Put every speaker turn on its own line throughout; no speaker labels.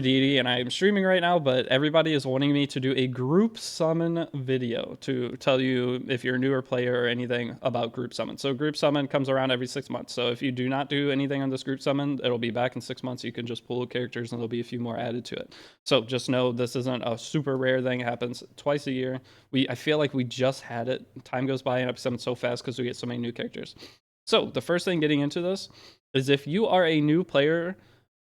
Deity, and I'm streaming right now, but everybody is wanting me to do a group summon video to tell you if you're a newer player or anything about group summon. So group summon comes around every 6 months. So if you do not do anything on this group summon, it'll be back in 6 months. You can just pull characters and there'll be a few more added to it. So just know this isn't a super rare thing. It happens twice a year. I feel like we just had it. Time goes by and episodes so fast because we get so many new characters. So the first thing getting into this is if you are a new player,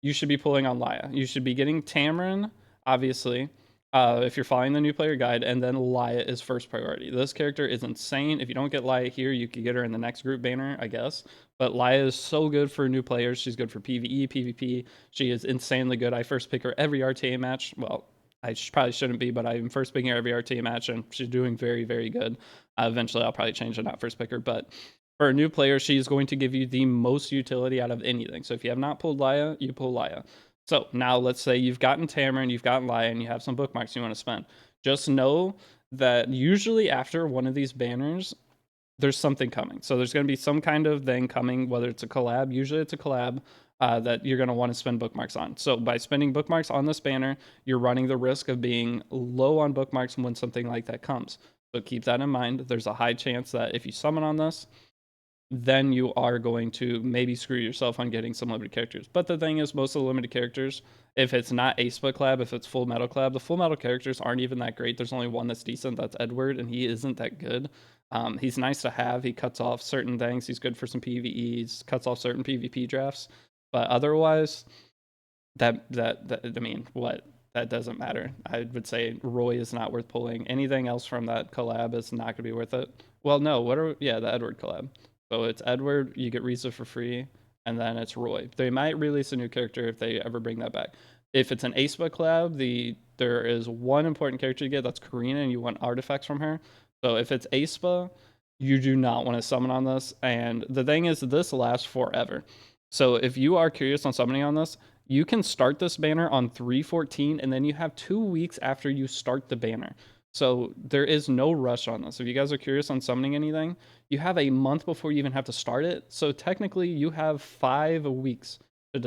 you should be pulling on Laya. You should be getting Tamarin, obviously, if you're following the new player guide, and then Laya is first priority. This character is insane. If you don't get Laya here, you could get her in the next group banner, I guess. But Laya is so good for new players. She's good for PvE, PvP. She is insanely good. I first pick her every RTA match. Well, I probably shouldn't be, but I'm first picking her every RTA match, and she's doing very, very good. Eventually, I'll probably change it, not first picker, but for a new player, she's going to give you the most utility out of anything. So if you have not pulled Laya, you pull Laya. So now let's say you've gotten Tamarin, you've gotten Laya, and you have some bookmarks you want to spend. Just know that usually after one of these banners, there's something coming. So there's going to be some kind of thing coming, whether it's a collab. Usually it's a collab that you're going to want to spend bookmarks on. So by spending bookmarks on this banner, you're running the risk of being low on bookmarks when something like that comes. So keep that in mind. There's a high chance that if you summon on this, then you are going to maybe screw yourself on getting some limited characters. But the thing is, most of the limited characters, if it's not Aespa collab, if it's Full Metal collab, the Full Metal characters aren't even that great. There's only one that's decent, that's Edward, and he isn't that good. He's nice to have. He cuts off certain things. He's good for some PvEs, cuts off certain PvP drafts. But otherwise, that I mean, what? That doesn't matter. I would say Roy is not worth pulling. Anything else from that collab is not going to be worth it. Well, no, the Edward collab. So it's Edward, you get Riza for free, and then it's Roy. They might release a new character if they ever bring that back. If it's an Aespa collab, there is one important character you get, that's Karina, and you want artifacts from her. So if it's Aespa, you do not want to summon on this. And the thing is, this lasts forever. So if you are curious on summoning on this, you can start this banner on 3/14, and then you have 2 weeks after you start the banner. So there is no rush on this. If you guys are curious on summoning anything, you have a month before you even have to start it. So technically, you have 5 weeks or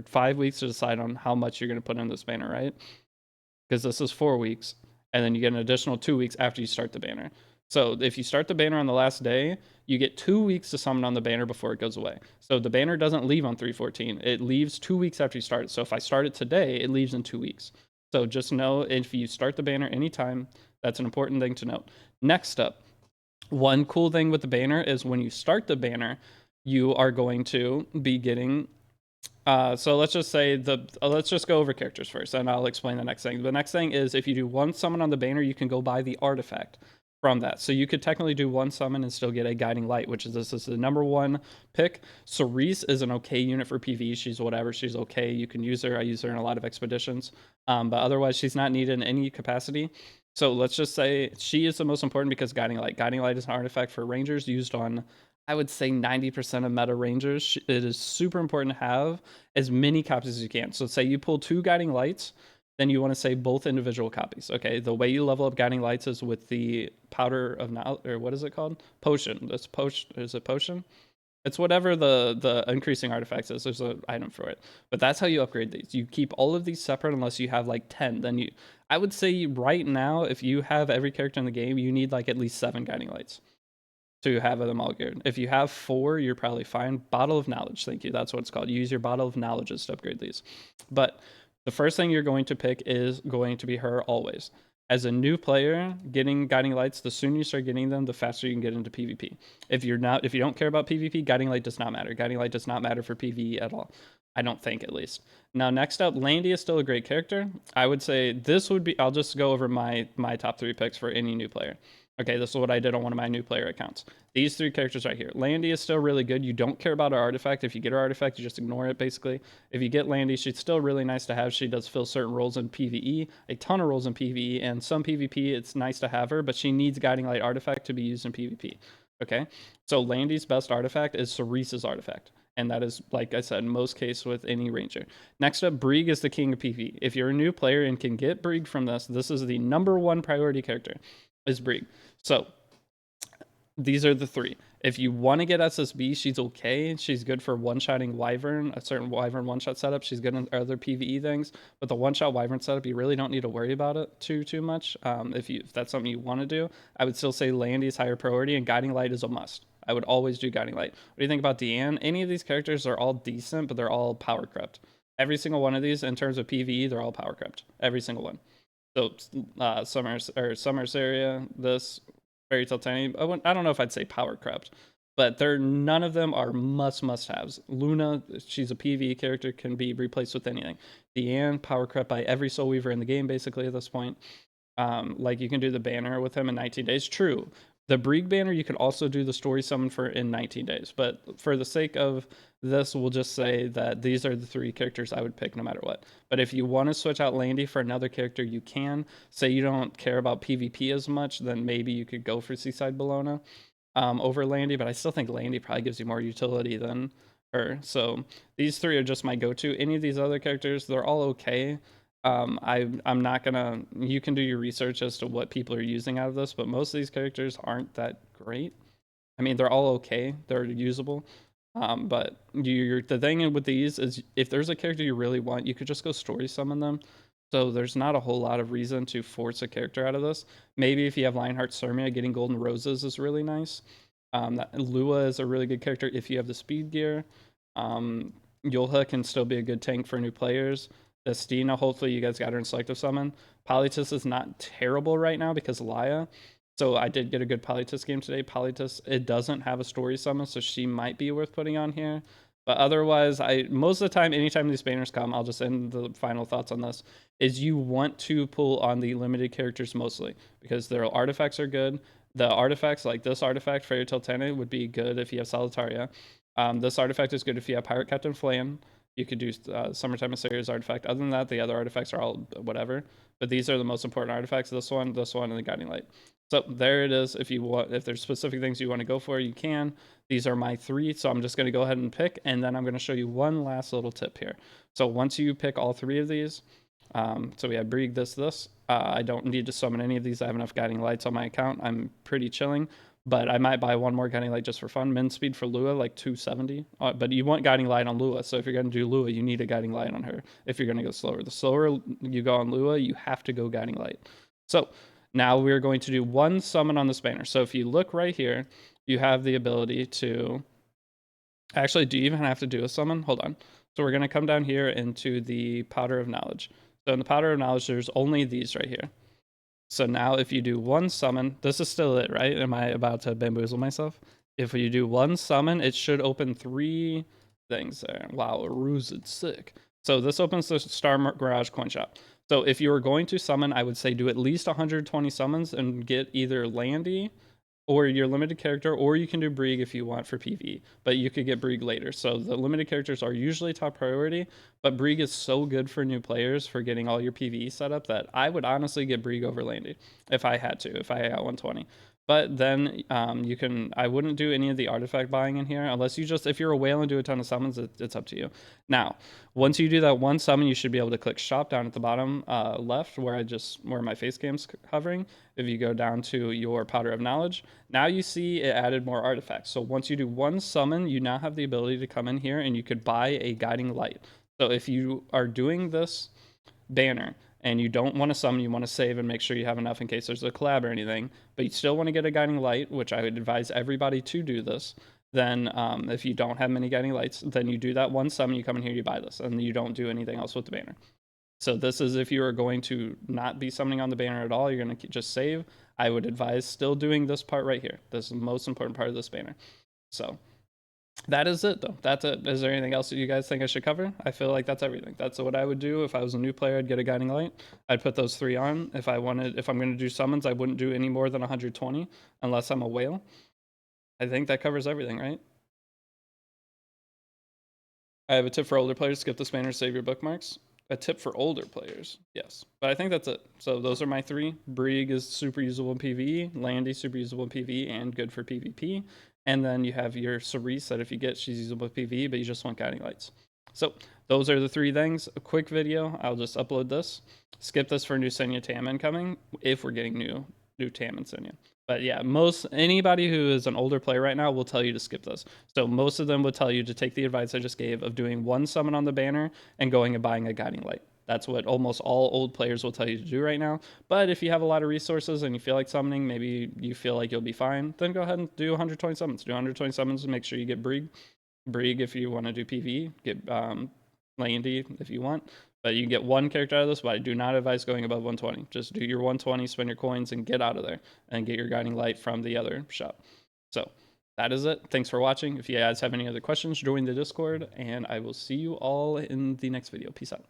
5 weeks to decide on how much you're going to put in this banner, right? Because this is 4 weeks, and then you get an additional 2 weeks after you start the banner. So if you start the banner on the last day, you get 2 weeks to summon on the banner before it goes away. So the banner doesn't leave on 3/14. It leaves 2 weeks after you start it. So if I start it today, it leaves in 2 weeks. So just know if you start the banner anytime, that's an important thing to note. Next up, one cool thing with the banner is when you start the banner, you are going to be getting so let's just say let's just go over characters first, and I'll explain the next thing. The next thing is if you do one summon on the banner, you can go buy the artifact from that. So you could technically do one summon and still get a guiding light, which is this is the number one pick. Cerise is an okay unit for PvE. She's whatever. She's okay. You can use her. I use her in a lot of expeditions, but otherwise she's not needed in any capacity. So let's just say she is the most important because guiding light. Guiding light is an artifact for rangers used on, I would say, 90% of meta rangers. It is super important to have as many copies as you can. So say you pull 2 guiding lights, then you want to save both individual copies. Okay, the way you level up guiding lights is with the powder of knowledge, or what is it called? Potion. That's potion. Is it potion? It's whatever the increasing artifacts is. There's an item for it, but that's how you upgrade these. You keep all of these separate unless you have like 10. Then I would say right now, if you have every character in the game, you need like at least 7 guiding lights to have them all geared. If you have 4, you're probably fine. Bottle of knowledge, thank you. That's what it's called. You use your bottle of knowledges to upgrade these. But the first thing you're going to pick is going to be her always. As a new player, getting guiding lights, the sooner you start getting them, the faster you can get into PvP. If you don't care about PvP, guiding light does not matter. Guiding light does not matter for PvE at all. I don't think, at least. Now, next up, Landy is still a great character. I would say this would be, I'll just go over my top 3 picks for any new player. Okay, this is what I did on one of my new player accounts. These 3 characters right here. Landy is still really good. You don't care about her artifact. If you get her artifact, you just ignore it, basically. If you get Landy, she's still really nice to have. She does fill certain roles in PvE, a ton of roles in PvE, and some PvP, it's nice to have her, but she needs Guiding Light artifact to be used in PvP. Okay, so Landy's best artifact is Cerise's artifact. And that is, like I said, most cases with any ranger. Next up, Brieg is the king of PvE. If you're a new player and can get Brieg from this is the number 1 priority character, is Brieg. So these are the 3. If you want to get SSB, she's okay. She's good for one-shotting Wyvern, a certain Wyvern one-shot setup. She's good in other PvE things, but the one-shot Wyvern setup, you really don't need to worry about it too much. If that's something you want to do, I would still say Landy's higher priority, and Guiding Light is a must. I would always do Guiding Light. What do you think about Deanne? Any of these characters are all decent, but they're all power crept. Every single one of these, in terms of PvE, they're all power crept. Every single one. So Summer's area, this Fairy Tale Tiny. I don't know if I'd say power crept, but none of them are must haves. Luna, she's a PvE character, can be replaced with anything. Deanne, power crept by every Soul Weaver in the game basically at this point. Like you can do the banner with him in 19 days. True. The Brieg banner, you can also do the story summon for in 19 days. But for the sake of this, we'll just say that these are the 3 characters I would pick no matter what. But if you want to switch out Landy for another character, you can. Say you don't care about PvP as much, then maybe you could go for Seaside Bellona over Landy. But I still think Landy probably gives you more utility than her. So these 3 are just my go-to. Any of these other characters, they're all okay. I'm not gonna. You can do your research as to what people are using out of this, but most of these characters aren't that great. I mean, they're all okay. They're usable. But the thing with these is if there's a character you really want, you could just go story summon them. So there's not a whole lot of reason to force a character out of this. Maybe if you have Lionheart Surmia, getting Golden Roses is really nice. Lua is a really good character if you have the speed gear. Yulha can still be a good tank for new players. Destina, hopefully you guys got her in selective summon. Polytus is not terrible right now because Laya. So I did get a good Polytus game today. Polytus, it doesn't have a story summon, so she might be worth putting on here. But otherwise, most of the time, anytime these banners come, I'll just end the final thoughts on this, is you want to pull on the limited characters mostly because their artifacts are good. The artifacts, like this artifact, Fairy Tale Tene, would be good if you have Solitaria. This artifact is good if you have Pirate Captain Flan. You could do Summertime Assyria's artifact. Other than that, the other artifacts are all whatever. But these are the most important artifacts. This one, and the Guiding Light. So there it is. If there's specific things you want to go for, you can. These are my 3, so I'm just going to go ahead and pick, and then I'm going to show you one last little tip here. So once you pick all 3 of these, so we have Brieg, this. I don't need to summon any of these. I have enough Guiding Lights on my account. I'm pretty chilling. But I might buy one more Guiding Light just for fun. Min speed for Lua, like 270. But you want Guiding Light on Lua. So if you're going to do Lua, you need a Guiding Light on her if you're going to go slower. The slower you go on Lua, you have to go Guiding Light. So now we're going to do one summon on this banner. So if you look right here, you have the ability to... Actually, do you even have to do a summon? Hold on. So we're going to come down here into the Powder of Knowledge. So in the Powder of Knowledge, there's only these right here. So now if you do one summon, this is still it, right? Am I about to bamboozle myself? If you do one summon, it should open 3 things there. Wow, Ruse, it's sick. So this opens the Star Garage coin shop. So if you were going to summon, I would say do at least 120 summons and get either Landy or your limited character, or you can do Brieg if you want for PvE, but you could get Brieg later. So the limited characters are usually top priority, but Brieg is so good for new players for getting all your PvE set up that I would honestly get Brieg over Landy if I had to, if I got 120. But then I wouldn't do any of the artifact buying in here unless if you're a whale and do a ton of summons, it's up to you. Now, once you do that one summon, you should be able to click shop down at the bottom left where my face cam's hovering. If you go down to your Powder of Knowledge, now you see it added more artifacts. So once you do one summon, you now have the ability to come in here and you could buy a Guiding Light. So if you are doing this banner and you don't want to summon, you want to save and make sure you have enough in case there's a collab or anything, but you still want to get a Guiding Light, which I would advise everybody to do this, then if you don't have many Guiding Lights, then you do that one summon, you come in here, you buy this, and you don't do anything else with the banner. So this is if you are going to not be summoning on the banner at all, you're going to just save. I would advise still doing this part right here. This is the most important part of this banner. So that is it, though. That's it. Is there anything else that you guys think I should cover? I feel like that's everything. That's what I would do if I was a new player. I'd get a Guiding Light. I'd put those 3 on. If I'm going to do summons, I wouldn't do any more than 120 unless I'm a whale. I think that covers everything, right? I have a tip for older players: skip this banner, save your bookmarks. A tip for older players, yes. But I think that's it. So those are my 3. Brieg is super usable in PvE, Landy super usable in PvE and good for PvP. And then you have your Cerise that if you get, she's usable in PvE, but you just want Guiding Lights. So those are the 3 things. A quick video, I'll just upload this. Skip this for new Senya Tam incoming, if we're getting new Tam and Senya. But yeah, anybody who is an older player right now will tell you to skip this. So most of them would tell you to take the advice I just gave of doing one summon on the banner and going and buying a guiding light. That's what almost all old players will tell you to do right now. But if you have a lot of resources and you feel like summoning, maybe you feel like you'll be fine, then go ahead and do 120 summons. Do 120 summons and make sure you get Brig. Brig if you want to do PvE. Get Landy if you want. But you get one character out of this, but I do not advise going above 120. Just do your 120, spend your coins, and get out of there. And get your guiding light from the other shop. So that is it. Thanks for watching. If you guys have any other questions, join the Discord, and I will see you all in the next video. Peace out.